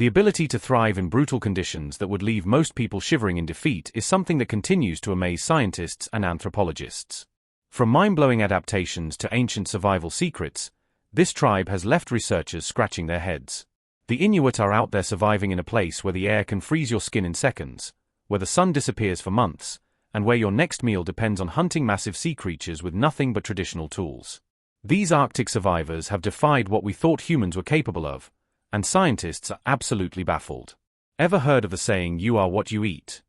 The ability to thrive in brutal conditions that would leave most people shivering in defeat is something that continues to amaze scientists and anthropologists. From mind-blowing adaptations to ancient survival secrets, this tribe has left researchers scratching their heads. The Inuit are out there surviving in a place where the air can freeze your skin in seconds, where the sun disappears for months, and where your next meal depends on hunting massive sea creatures with nothing but traditional tools. These Arctic survivors have defied what we thought humans were capable of, and scientists are absolutely baffled. Ever heard of the saying, "You are what you eat"?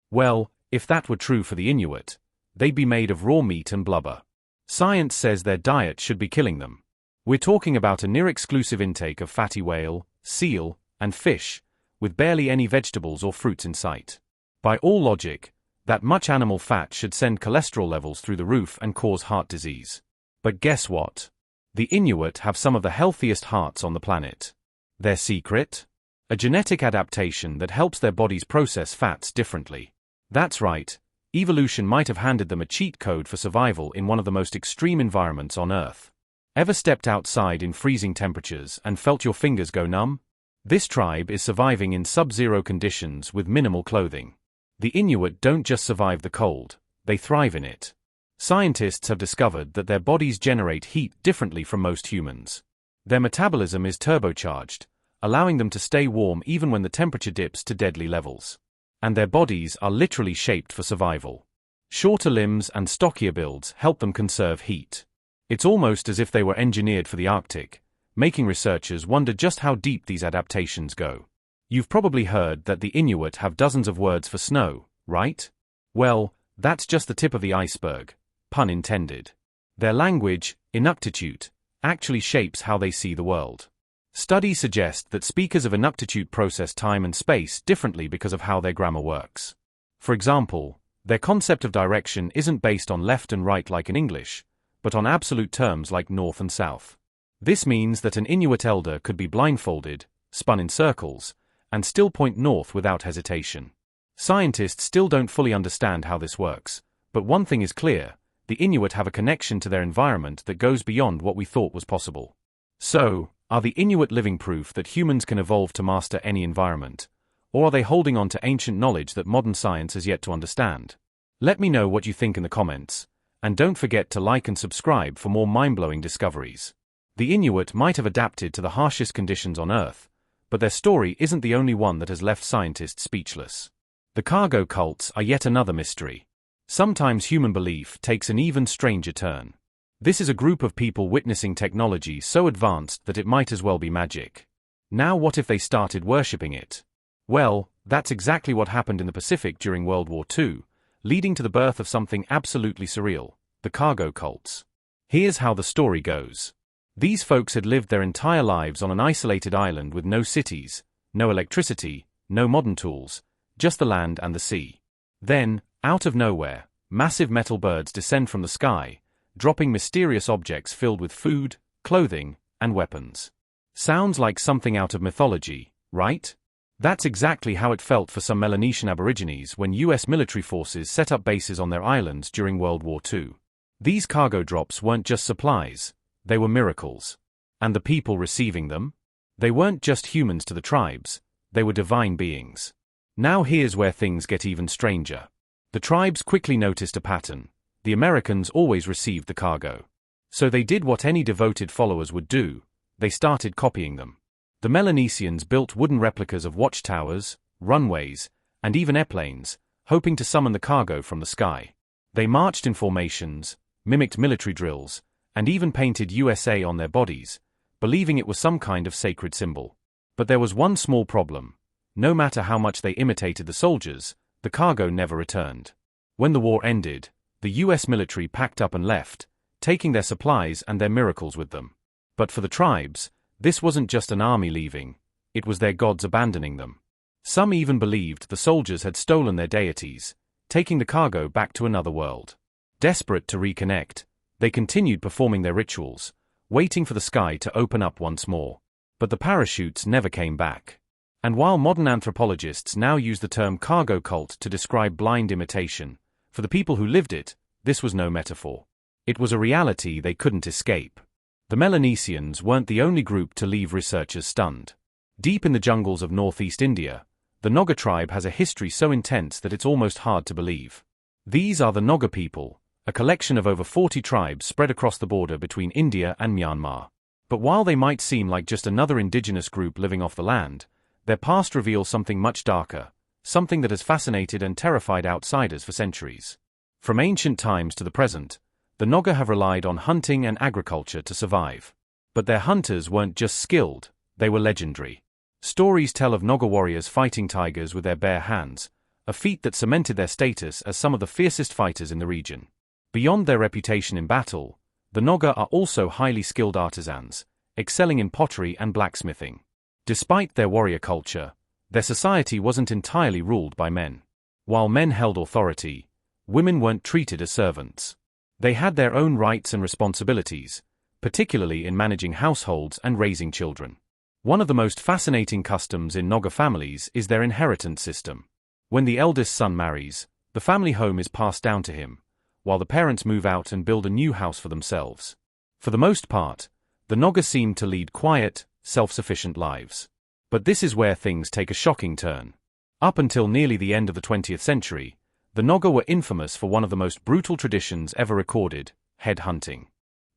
Well, if that were true for the Inuit, they'd be made of raw meat and blubber. Science says their diet should be killing them. We're talking about a near-exclusive intake of fatty whale, seal, and fish, with barely any vegetables or fruits in sight. By all logic, that much animal fat should send cholesterol levels through the roof and cause heart disease. But guess what? The Inuit have some of the healthiest hearts on the planet. Their secret? A genetic adaptation that helps their bodies process fats differently. That's right, evolution might have handed them a cheat code for survival in one of the most extreme environments on Earth. Ever stepped outside in freezing temperatures and felt your fingers go numb? This tribe is surviving in sub-zero conditions with minimal clothing. The Inuit don't just survive the cold, they thrive in it. Scientists have discovered that their bodies generate heat differently from most humans. Their metabolism is turbocharged, allowing them to stay warm even when the temperature dips to deadly levels. And their bodies are literally shaped for survival. Shorter limbs and stockier builds help them conserve heat. It's almost as if they were engineered for the Arctic, making researchers wonder just how deep these adaptations go. You've probably heard that the Inuit have dozens of words for snow, right? Well, that's just the tip of the iceberg, pun intended. Their language, Inuktitut, actually shapes how they see the world. Studies suggest that speakers of Inuktitut process time and space differently because of how their grammar works. For example, their concept of direction isn't based on left and right like in English, but on absolute terms like north and south. This means that an Inuit elder could be blindfolded, spun in circles, and still point north without hesitation. Scientists still don't fully understand how this works, but one thing is clear: the Inuit have a connection to their environment that goes beyond what we thought was possible. So, are the Inuit living proof that humans can evolve to master any environment, or are they holding on to ancient knowledge that modern science has yet to understand? Let me know what you think in the comments, and don't forget to like and subscribe for more mind-blowing discoveries. The Inuit might have adapted to the harshest conditions on Earth, but their story isn't the only one that has left scientists speechless. The cargo cults are yet another mystery. Sometimes human belief takes an even stranger turn. This is a group of people witnessing technology so advanced that it might as well be magic. Now what if they started worshipping it? Well, that's exactly what happened in the Pacific during World War II, leading to the birth of something absolutely surreal: the cargo cults. Here's how the story goes. These folks had lived their entire lives on an isolated island with no cities, no electricity, no modern tools, just the land and the sea. Then, out of nowhere, massive metal birds descend from the sky, dropping mysterious objects filled with food, clothing, and weapons. Sounds like something out of mythology, right? That's exactly how it felt for some Melanesian Aborigines when US military forces set up bases on their islands during World War II. These cargo drops weren't just supplies, they were miracles. And the people receiving them? They weren't just humans to the tribes, they were divine beings. Now here's where things get even stranger. The tribes quickly noticed a pattern: the Americans always received the cargo. So they did what any devoted followers would do: they started copying them. The Melanesians built wooden replicas of watchtowers, runways, and even airplanes, hoping to summon the cargo from the sky. They marched in formations, mimicked military drills, and even painted USA on their bodies, believing it was some kind of sacred symbol. But there was one small problem: no matter how much they imitated the soldiers, the cargo never returned. When the war ended, the US military packed up and left, taking their supplies and their miracles with them. But for the tribes, this wasn't just an army leaving, it was their gods abandoning them. Some even believed the soldiers had stolen their deities, taking the cargo back to another world. Desperate to reconnect, they continued performing their rituals, waiting for the sky to open up once more. But the parachutes never came back. And while modern anthropologists now use the term cargo cult to describe blind imitation, for the people who lived it, this was no metaphor. It was a reality they couldn't escape. The Melanesians weren't the only group to leave researchers stunned. Deep in the jungles of northeast India, the Naga tribe has a history so intense that it's almost hard to believe. These are the Naga people, a collection of over 40 tribes spread across the border between India and Myanmar. But while they might seem like just another indigenous group living off the land, their past reveals something much darker, something that has fascinated and terrified outsiders for centuries. From ancient times to the present, the Naga have relied on hunting and agriculture to survive. But their hunters weren't just skilled, they were legendary. Stories tell of Naga warriors fighting tigers with their bare hands, a feat that cemented their status as some of the fiercest fighters in the region. Beyond their reputation in battle, the Naga are also highly skilled artisans, excelling in pottery and blacksmithing. Despite their warrior culture, their society wasn't entirely ruled by men. While men held authority, women weren't treated as servants. They had their own rights and responsibilities, particularly in managing households and raising children. One of the most fascinating customs in Naga families is their inheritance system. When the eldest son marries, the family home is passed down to him, while the parents move out and build a new house for themselves. For the most part, the Naga seem to lead quiet, self-sufficient lives. But this is where things take a shocking turn. Up until nearly the end of the 20th century, the Naga were infamous for one of the most brutal traditions ever recorded, head hunting.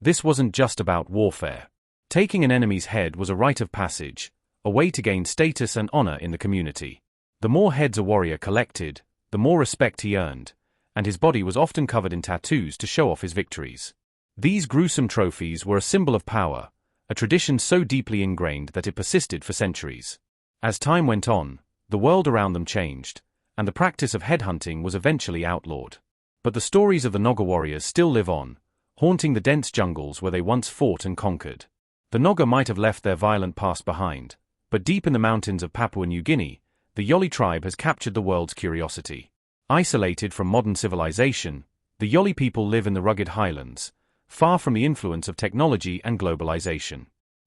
This wasn't just about warfare. Taking an enemy's head was a rite of passage, a way to gain status and honor in the community. The more heads a warrior collected, the more respect he earned, and his body was often covered in tattoos to show off his victories. These gruesome trophies were a symbol of power, a tradition so deeply ingrained that it persisted for centuries. As time went on, the world around them changed, and the practice of headhunting was eventually outlawed. But the stories of the Naga warriors still live on, haunting the dense jungles where they once fought and conquered. The Naga might have left their violent past behind, but deep in the mountains of Papua New Guinea, the Yoli tribe has captured the world's curiosity. Isolated from modern civilization, the Yoli people live in the rugged highlands, far from the influence of technology and globalization.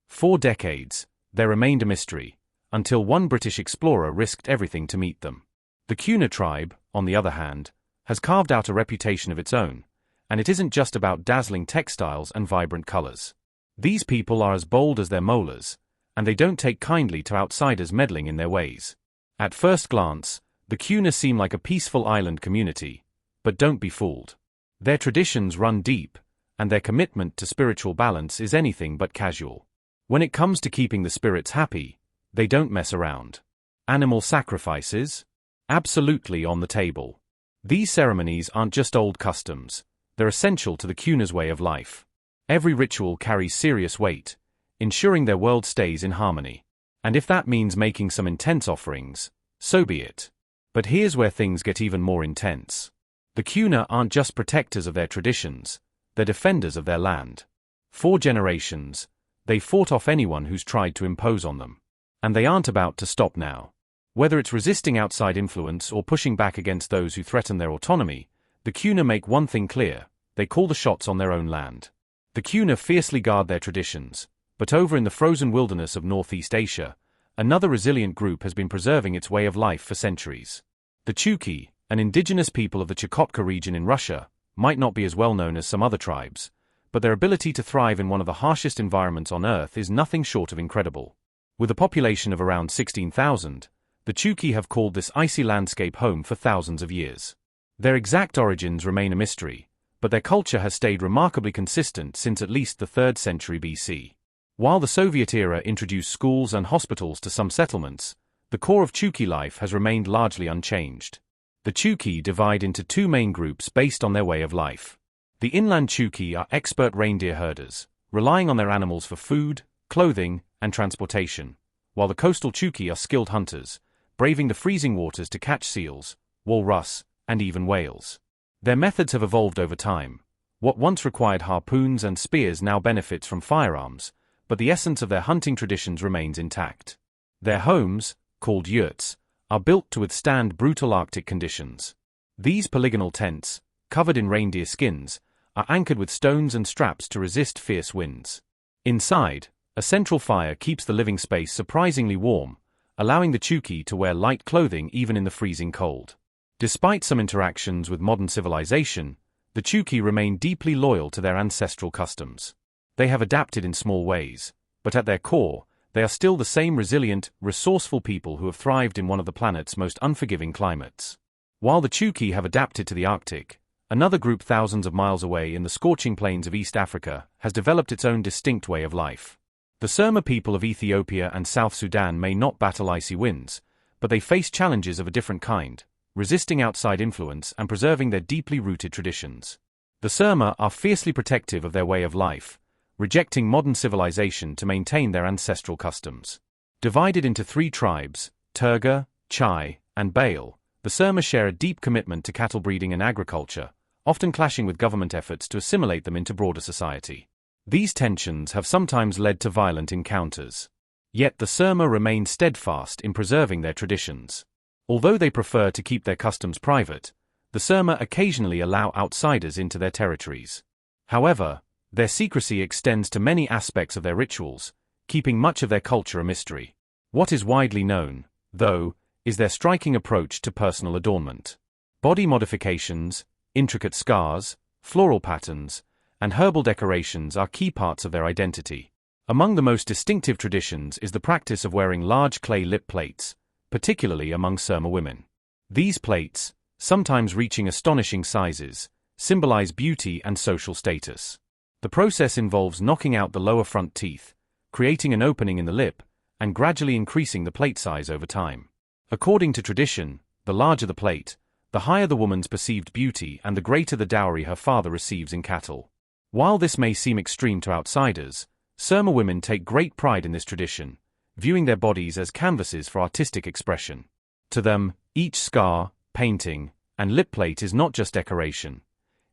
For decades, they remained a mystery, until one British explorer risked everything to meet them. The Kuna tribe, on the other hand, has carved out a reputation of its own, and it isn't just about dazzling textiles and vibrant colors. These people are as bold as their molars, and they don't take kindly to outsiders meddling in their ways. At first glance, the Kuna seem like a peaceful island community, but don't be fooled. Their traditions run deep, and their commitment to spiritual balance is anything but casual. When it comes to keeping the spirits happy, they don't mess around. Animal sacrifices? Absolutely on the table. These ceremonies aren't just old customs, they're essential to the Kuna's way of life. Every ritual carries serious weight, ensuring their world stays in harmony. And if that means making some intense offerings, so be it. But here's where things get even more intense. The Kuna aren't just protectors of their traditions, they're defenders of their land. For generations, they fought off anyone who's tried to impose on them. And they aren't about to stop now. Whether it's resisting outside influence or pushing back against those who threaten their autonomy, the Kuna make one thing clear: they call the shots on their own land. The Kuna fiercely guard their traditions, but over in the frozen wilderness of Northeast Asia, another resilient group has been preserving its way of life for centuries. The Chuki, an indigenous people of the Chukotka region in Russia, might not be as well known as some other tribes, but their ability to thrive in one of the harshest environments on Earth is nothing short of incredible. With a population of around 16,000, the Chuki have called this icy landscape home for thousands of years. Their exact origins remain a mystery, but their culture has stayed remarkably consistent since at least the 3rd century BC. While the Soviet era introduced schools and hospitals to some settlements, the core of Chuki life has remained largely unchanged. The Chuki divide into two main groups based on their way of life. The inland Chuki are expert reindeer herders, relying on their animals for food, clothing, and transportation, while the coastal Chuki are skilled hunters, braving the freezing waters to catch seals, walrus, and even whales. Their methods have evolved over time. What once required harpoons and spears now benefits from firearms, but the essence of their hunting traditions remains intact. Their homes, called yurts, are built to withstand brutal Arctic conditions. These polygonal tents, covered in reindeer skins, are anchored with stones and straps to resist fierce winds. Inside, a central fire keeps the living space surprisingly warm, allowing the Chuki to wear light clothing even in the freezing cold. Despite some interactions with modern civilization, the Chuki remain deeply loyal to their ancestral customs. They have adapted in small ways, but at their core, they are still the same resilient, resourceful people who have thrived in one of the planet's most unforgiving climates. While the Chuki have adapted to the Arctic, another group thousands of miles away in the scorching plains of East Africa has developed its own distinct way of life. The Surma people of Ethiopia and South Sudan may not battle icy winds, but they face challenges of a different kind, resisting outside influence and preserving their deeply rooted traditions. The Surma are fiercely protective of their way of life, rejecting modern civilization to maintain their ancestral customs. Divided into 3 tribes, Turga, Chai, and Bale, the Surma share a deep commitment to cattle breeding and agriculture, often clashing with government efforts to assimilate them into broader society. These tensions have sometimes led to violent encounters. Yet the Surma remain steadfast in preserving their traditions. Although they prefer to keep their customs private, the Surma occasionally allow outsiders into their territories. However, their secrecy extends to many aspects of their rituals, keeping much of their culture a mystery. What is widely known, though, is their striking approach to personal adornment. Body modifications, intricate scars, floral patterns, and herbal decorations are key parts of their identity. Among the most distinctive traditions is the practice of wearing large clay lip plates, particularly among Surma women. These plates, sometimes reaching astonishing sizes, symbolize beauty and social status. The process involves knocking out the lower front teeth, creating an opening in the lip, and gradually increasing the plate size over time. According to tradition, the larger the plate, the higher the woman's perceived beauty and the greater the dowry her father receives in cattle. While this may seem extreme to outsiders, Surma women take great pride in this tradition, viewing their bodies as canvases for artistic expression. To them, each scar, painting, and lip plate is not just decoration.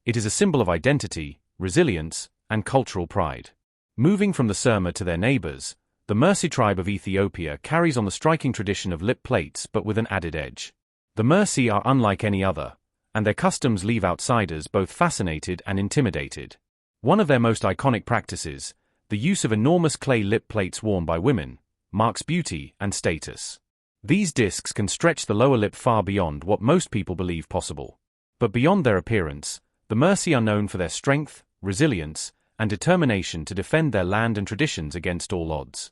It is a symbol of identity, resilience, and cultural pride. Moving from the Surma to their neighbors, the Mursi tribe of Ethiopia carries on the striking tradition of lip plates but with an added edge. The Mursi are unlike any other, and their customs leave outsiders both fascinated and intimidated. One of their most iconic practices, the use of enormous clay lip plates worn by women, marks beauty and status. These discs can stretch the lower lip far beyond what most people believe possible. But beyond their appearance, the Mursi are known for their strength, resilience, and determination to defend their land and traditions against all odds.